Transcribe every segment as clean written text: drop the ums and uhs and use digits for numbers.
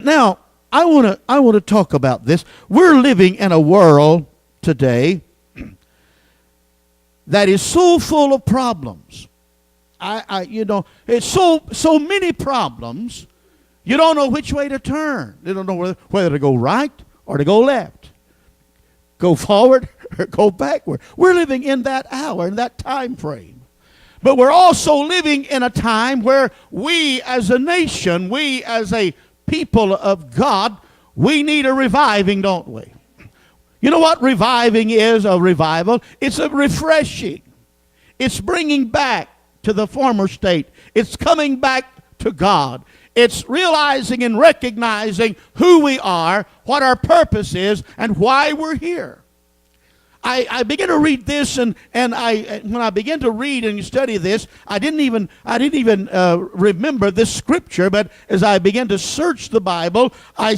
Now, I want to talk about this. We're living in a world today that is so full of problems. It's so many problems. You don't know which way to turn. You don't know whether to go right or to go left, go forward or go backward. We're living in that hour, in that time frame. But we're also living in a time where we as a nation, we as a people of God, we need a reviving, don't we? You know what reviving is, a revival? It's a refreshing. It's bringing back to the former state. It's coming back to God. It's realizing and recognizing who we are, what our purpose is, and why we're here. I began to read this, and when I began to read and study this, I didn't even remember this scripture. But as I began to search the Bible, I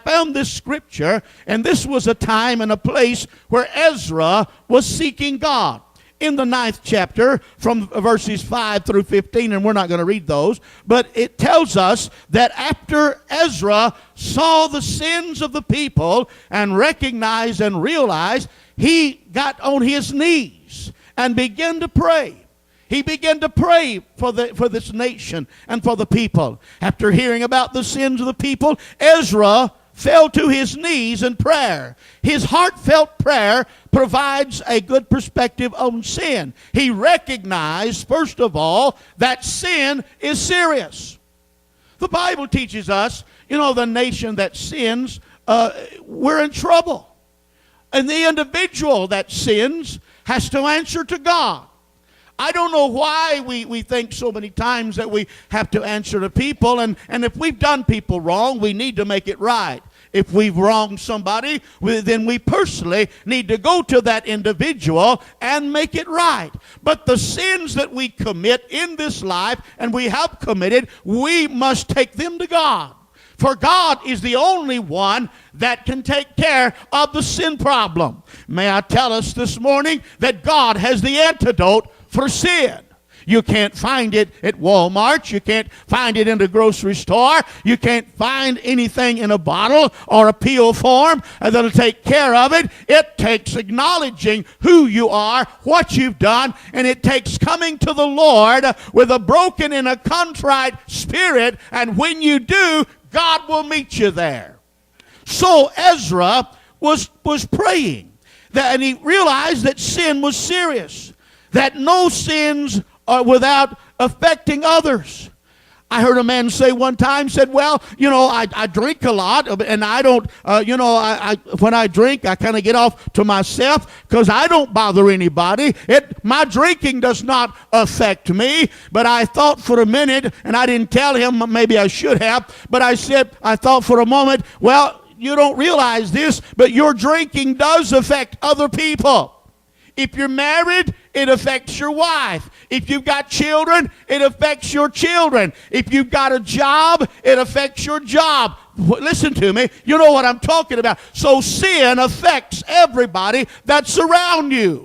found this scripture, and this was a time and a place where Ezra was seeking God. In the 9th chapter, from verses 5 through 15, and we're not going to read those, but it tells us that after Ezra saw the sins of the people and recognized and realized, he got on his knees and began to pray. He began to pray for this nation and for the people. After hearing about the sins of the people, Ezra fell to his knees in prayer. His heartfelt prayer provides a good perspective on sin. He recognized, first of all, that sin is serious. The Bible teaches us, the nation that sins, we're in trouble. And the individual that sins has to answer to God. I don't know why we think so many times that we have to answer to people, and if we've done people wrong, we need to make it right. If we've wronged somebody, then we personally need to go to that individual and make it right. But the sins that we commit in this life, and we have committed, we must take them to God. For God is the only one that can take care of the sin problem. May I tell us this morning that God has the antidote for sin. You can't find it at Walmart. You can't find it in the grocery store. You can't find anything in a bottle or a pill form that'll take care of it. It takes acknowledging who you are, what you've done, and it takes coming to the Lord with a broken and a contrite spirit, and when you do, God will meet you there. So Ezra was praying, and he realized that sin was serious, that no sins are without affecting others. I heard a man say one time, said, well, I drink a lot, and I don't, when I drink, I kind of get off to myself because I don't bother anybody. My drinking does not affect me. But I thought for a minute, and I didn't tell him, maybe I should have, but I thought for a moment, well, you don't realize this, but your drinking does affect other people. If you're married, it affects your wife. If you've got children, it affects your children. If you've got a job, it affects your job. Listen to me. You know what I'm talking about. So sin affects everybody that's around you.